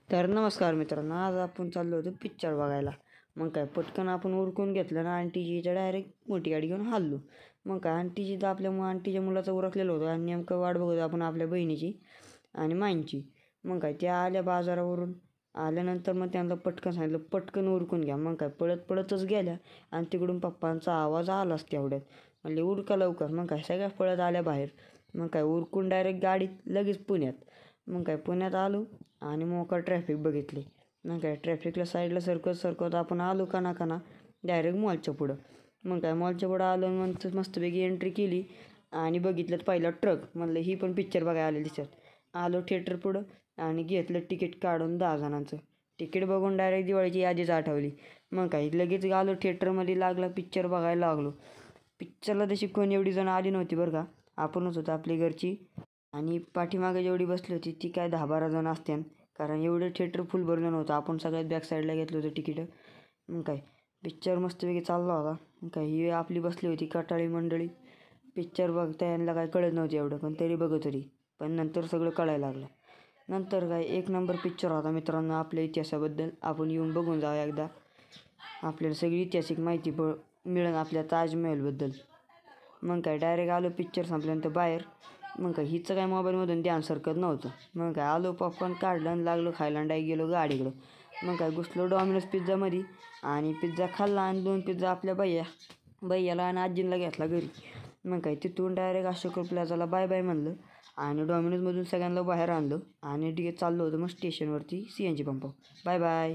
तर नमस्कार मित्रांनो, आज आपण चाललो होतो पिक्चर बघायला. मग काय पटकन आपण उरकून घेतलं ना, आंटीची इथं डायरेक्ट मोठी गाडी घेऊन हल्लो. मग काय आंटीची तर आंटीच्या मुलाचं उरकलेलं होतं आणि नेमकं वाट बघत आपण आपल्या बहिणीची आणि माईंची. मग काय त्या आल्या बाजारावरून. आल्यानंतर मग त्यांना पटकन सांगितलं, पटकन उरकून घ्या. मग काय पळत पळतच गेल्या आणि तिकडून पप्पांचा आवाज आलाच तेवढ्यात. म्हणले उरका लवकर. मग काय सगळ्या पळत आल्या बाहेर. मग काय उरकून डायरेक्ट गाडीत लगेच पुण्यात. मग काय पुण्यात आलो आणि मोका ट्रॅफिक बघितले. मग काय ट्रॅफिकला साईडला सरकत सरकत आपण आलो काना डायरेक्ट मॉलच्या पुढं. मग काय मॉलच्या पुढं आलो मस्तपैकी एंट्री केली आणि बघितलं पहिला ट्रक. म्हणलं ही पण पिक्चर बघायला आले दिसत. आलो थिएटर पुढं आणि घेतलं तिकीट काढून 10 जणांचं. तिकीट बघून डायरेक्ट दिवाळीची यादीच आठवली. मग काय लगेच आलो थिएटरमध्ये, लागला पिक्चर बघायला लागलो. पिक्चरला तशी कोण एवढी जण आली नव्हती बरं का, आपणच होतो आपली घरची. आणि पाठीमागे जेवढी बसली होती ती काय 10-12 जण असतील, कारण एवढं थिएटर फुल भरलं नव्हतं. आपण सगळ्यात बॅक साईडला घेतलं होतं तिकीटं. मग काय पिक्चर मस्तपैकी चालला होता. मग काय ही आपली बसली होती कटाळी मंडळी. पिक्चर बघता यांना काय कळत नव्हतं एवढं, पण तरी बघत होती. पण नंतर सगळं कळायला लागलं. नंतर काय एक नंबर पिक्चर होता मित्रांनो. आपल्या इतिहासाबद्दल आपण येऊन बघून जाऊया एकदा. आपल्याला सगळी ऐतिहासिक माहिती मिळेल आपल्या ताजमहलबद्दल. मग काय डायरेक्ट आलो पिक्चर संपल्यानंतर बाहेर. मग काय हिचं काय मोबाईलमधून ध्यान सरकत नव्हतं. मग काय आलो पॉपकॉर्न काढलं आणि लागलो खायला डायरेक्ट गेलो गाडीकडं. मग काय घुसलो डॉमिनोज पिझ्झामध्ये आणि पिझ्झा खाल्ला आणि 2 पिझ्झा आपल्या भैयाला आणि आजींला घेतला घरी. मग काय तिथून डायरेक्ट अशोक प्लाझाला बाय बाय म्हणलं आणि डॉमिनोजमधून सगळ्यांना बाहेर आणलं आणि चाललो होतं मग स्टेशनवरती CNG पंपावर. Bye bye.